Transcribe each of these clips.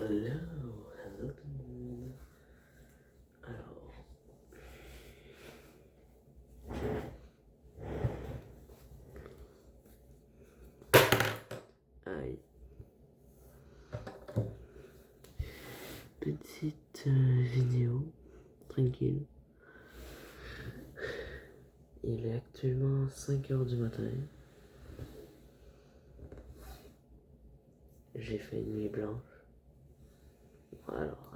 Hello tout le monde. Alors, aïe. Petite vidéo, tranquille. Il est actuellement 5h du matin. J'ai fait une nuit blanche. Alors.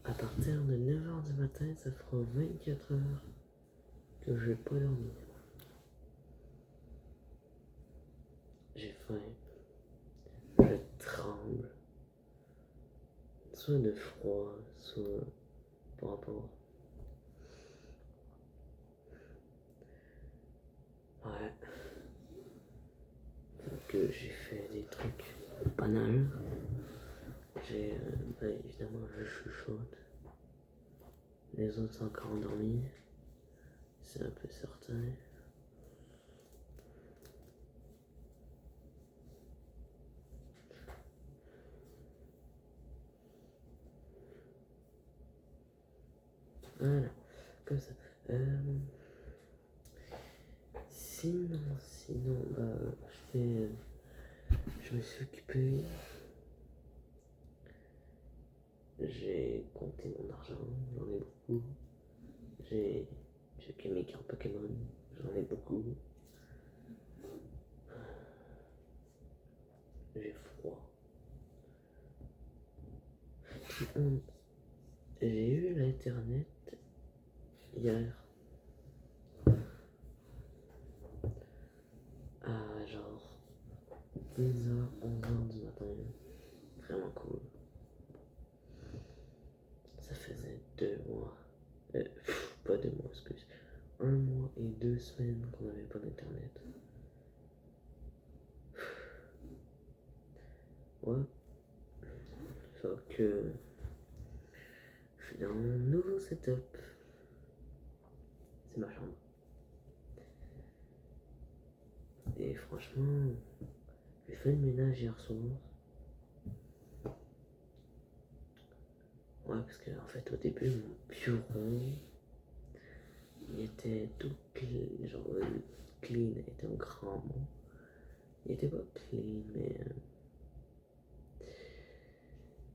À partir de 9h du matin, ça fera 24 heures que je vais pas dormir. J'ai faim. Je tremble. Soit de froid, soit par rapport. Ouais. Donc j'ai fait des trucs banals. J'ai, évidemment, je chuchote. Les autres sont encore endormis. C'est un peu certain. Voilà, comme ça. Sinon, je me suis occupé. J'ai compté mon argent, j'en ai beaucoup. J'ai que mes cartes Pokémon, j'en ai beaucoup. J'ai froid. J'ai eu l'internet hier. À genre 10h, 11h du matin. Vraiment cool. Ça faisait 2 mois. Pas 2 mois, excuse. 1 mois et 2 semaines qu'on n'avait pas d'internet. Ouais. Sauf que je suis dans mon nouveau setup. C'est ma chambre. Et franchement, j'ai fait le ménage hier soir. Ouais, parce que en fait, au début, mon bureau, il était tout clean, genre clean était un grand mot. Il était pas clean, mais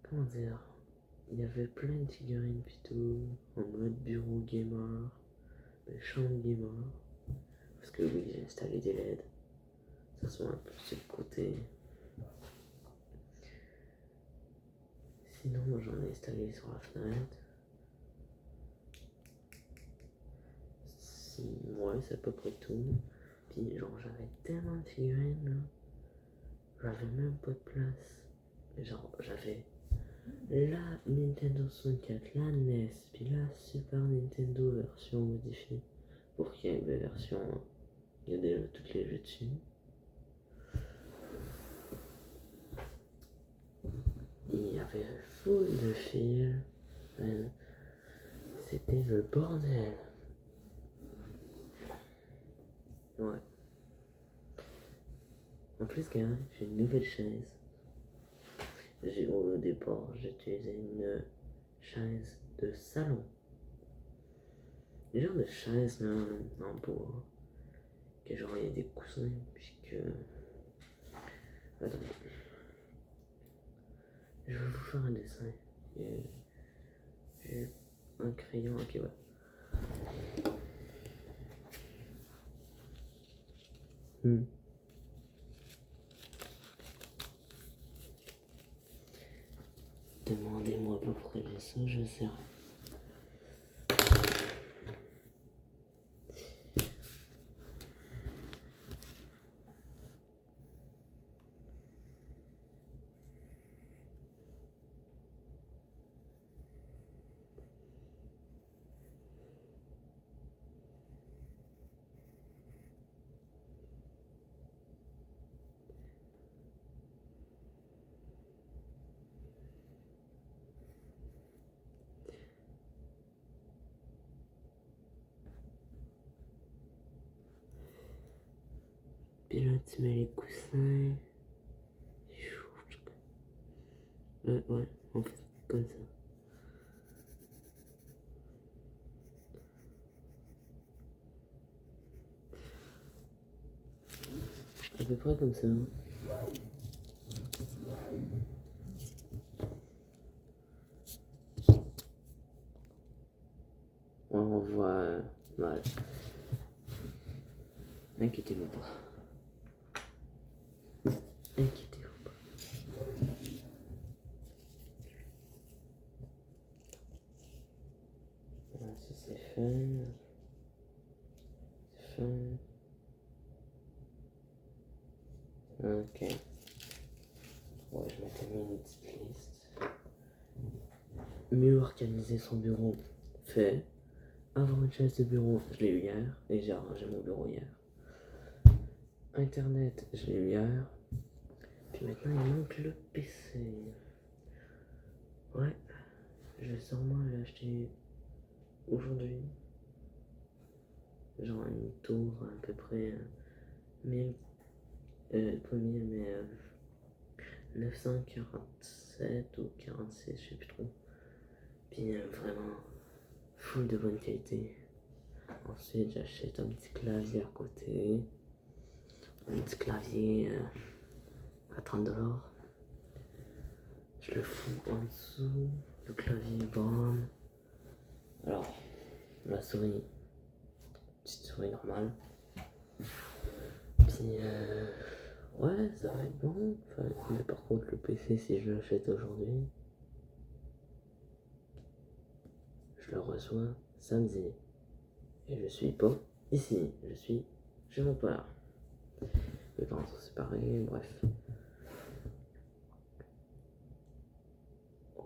comment dire, il y avait plein de figurines pis tout, en mode bureau gamer, chambre gamer. Parce que oui, j'ai installé des LED. Ça soit un peu sur le côté. Sinon, j'en ai installé sur la fenêtre. Ouais, c'est à peu près tout. Puis genre, j'avais tellement de figurines, là. J'avais même pas de place. Genre, j'avais la Nintendo 64, la NES, puis la Super Nintendo version modifiée. Pour qu'il y ait une version, il y a déjà toutes les jeux dessus. Il y avait full de fils. C'était le bordel. Ouais. En plus, gars, j'ai une nouvelle chaise. Au départ, j'utilisais une chaise de salon. Des genre de chaise là, en bois. Que genre il y a des coussins, puis que. Attends. Je vais vous faire un dessin. J'ai un crayon, ok, ouais. Demandez-moi pourquoi j'ai ça, je sais rien. Puis là, tu mets les coussins. Ouais, en fait, comme ça. À peu près comme ça. On voit mal. Inquiétez-vous pas. Inquiétez-vous pas. Voilà, ça c'est fait. C'est fait. Ok. Ouais, je m'étais mis une petite liste. Mieux organiser son bureau. Fait. Avoir une chaise de bureau, je l'ai eu hier. Et j'ai arrangé mon bureau hier. Internet, je l'ai eu hier. Puis maintenant, il manque le PC. Ouais. Je vais sûrement l'acheter aujourd'hui. Genre une tour à peu près 1000. Pas 1000, mais 947 ou 46, je sais plus trop. Puis vraiment full de bonne qualité. Ensuite, j'achète un petit clavier à côté. Un petit clavier à 30$. Je le fous en dessous. Le clavier est bon. Alors, la souris, petite souris normale. Puis, ouais, ça va être bon. Enfin, mais par contre, le PC, si je l'achète aujourd'hui, je le reçois samedi. Et je suis pas ici, je suis chez mon père. Mes parents sont séparés, bref.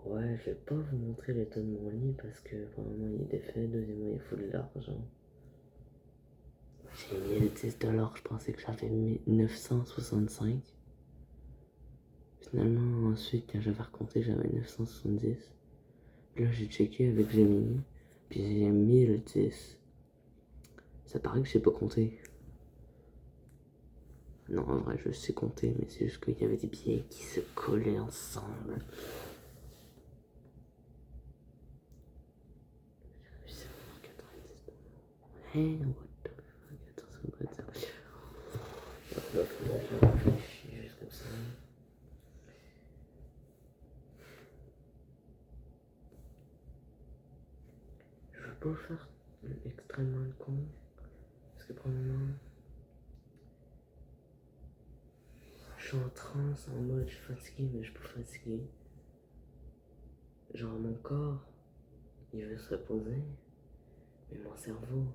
Ouais, je vais pas vous montrer l'état de mon lit parce que premièrement il est défait, deuxièmement il faut de l'argent. J'ai mis le 10$, je pensais que j'avais mis 965. Finalement ensuite quand j'avais recompté j'avais 970. Là j'ai checké avec Gemini, puis j'ai mis le 10. Ça paraît que j'ai pas compté. Non en vrai je sais compter mais c'est juste qu'il y avait des billets qui se collaient ensemble. Hey, what the fuck, attends, ça me peut être ça. Là, faut que je réfléchisse juste comme ça. Je veux pas faire extrêmement le con. Parce que probablement, je suis en transe, en mode je suis fatigué, mais je suis pas fatigué. Genre mon corps, il veut se reposer. Mais mon cerveau,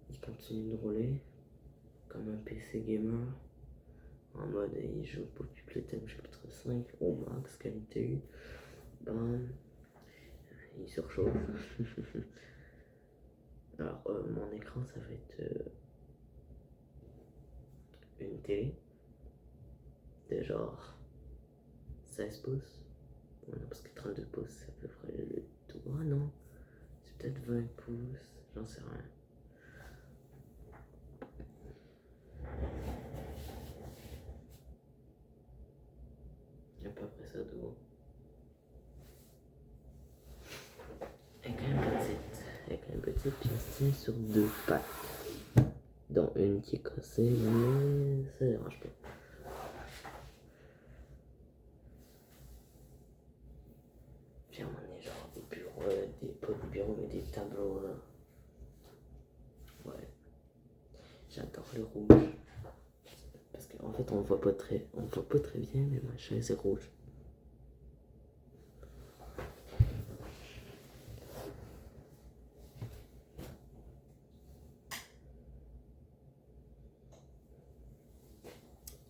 il continue de rouler. Comme un PC gamer. En mode il joue pour le thème chapitre 5 au max qualité. Bam. Il surchauffe. Alors mon écran ça va être une télé de genre 16 pouces. Ouais, non, parce que 32 pouces c'est à peu près le tout. Ah non, c'est peut-être 20 pouces, j'en sais rien. À peu près ça de haut. Elle est quand même petite. Elle est quand même petite, puis elle se tient sur deux pattes. Dont une qui est cassée, mais ça dérange pas. Puis on est genre des bureaux, pas des bureaux, mais des tableaux là. Ouais. J'adore le rouge. Parce qu'en fait on voit pas très bien, mais ma chaise est rouge.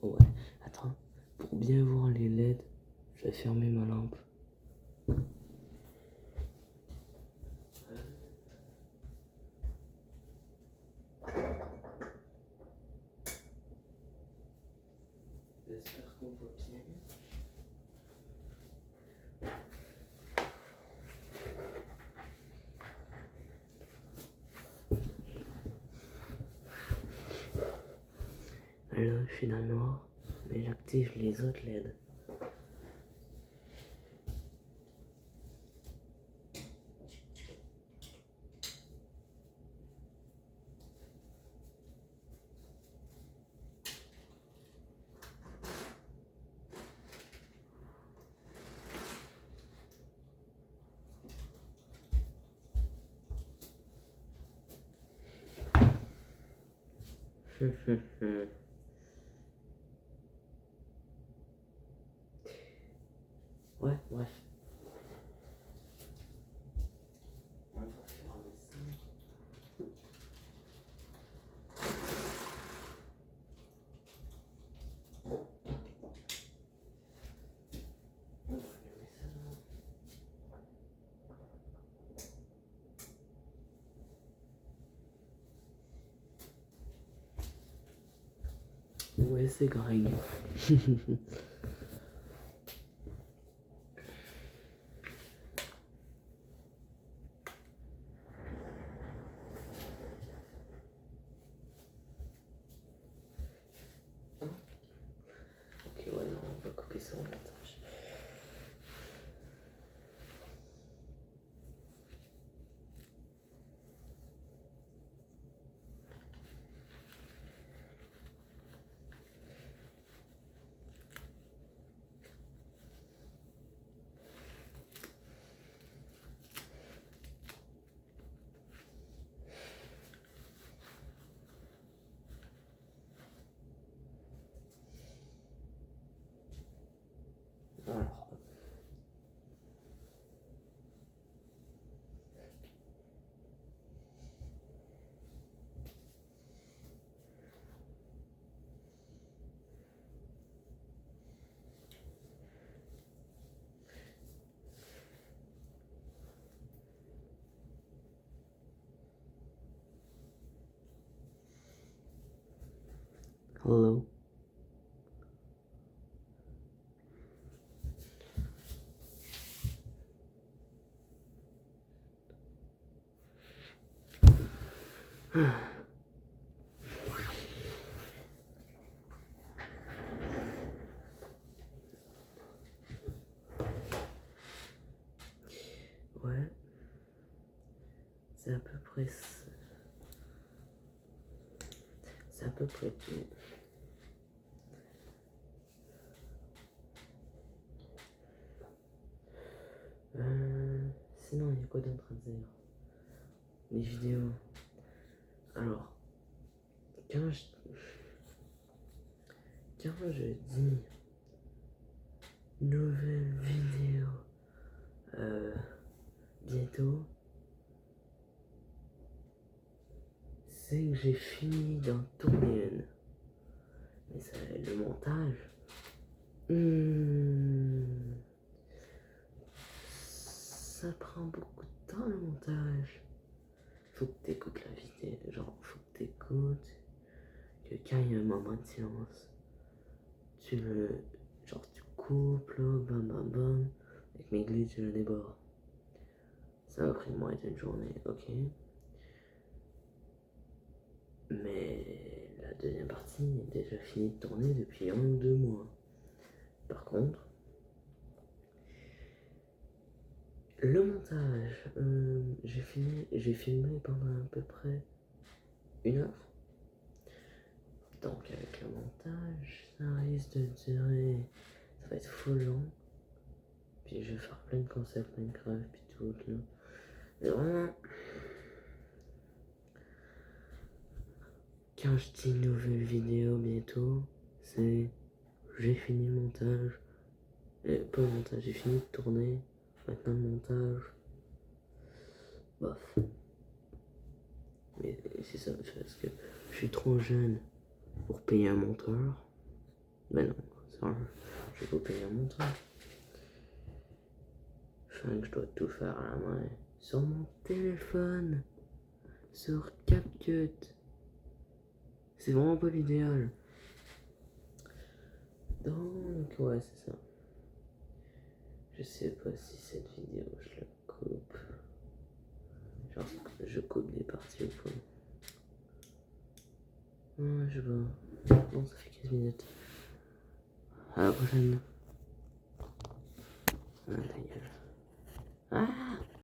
Ouais. Attends, pour bien voir les LED, je vais fermer ma lampe. J'espère qu'on voit bien. Là, je suis dans le noir, mais j'active les autres LED. Ouais, bref. On va fermer ça. On va fermer ça. Ouais, c'est Greg. Ok, ouais, non, on va couper ça au montage. Alors. Hello. Ouais. C'est à peu près ça. C'est à peu près tout. Sinon, il y a quoi d'autre à dire? Les vidéos. Alors, quand je dis nouvelle vidéo bientôt, c'est que j'ai fini d'en tourner une. Mais ça, le montage. Ça prend beaucoup de temps le montage. Faut que t'écoutes la vidéo. Genre, faut que t'écoutes. Que quand il y a un moment de silence, tu le. Genre, tu coupes là, bam bam bam. Avec mes glitches, je le déborde. Ça m'a pris moins d'une journée, ok? Mais la deuxième partie est déjà finie de tourner depuis 1 ou 2 mois. Par contre, le montage, j'ai filmé pendant à peu près 1 heure. Donc avec le montage, ça risque de durer, ça va être full long. Puis je vais faire plein de concepts Minecraft puis tout là. Mais vraiment, quand je dis nouvelle vidéo bientôt, c'est j'ai fini le montage. Pas le montage, j'ai fini de tourner. Maintenant le montage. Bof. Mais c'est ça, parce que je suis trop jeune pour payer un monteur. Ben non, ça, je vais pas payer un monteur. Enfin, que je dois tout faire à la main. Sur mon téléphone. Sur CapCut. C'est vraiment pas l'idéal. Donc, ouais, c'est ça. Je sais pas si cette vidéo, je la coupe. Genre, je coupe des parties ou pas. Ouais, je sais pas. Bon, ça fait 15 minutes. À la prochaine. Ah, ta gueule. Ah!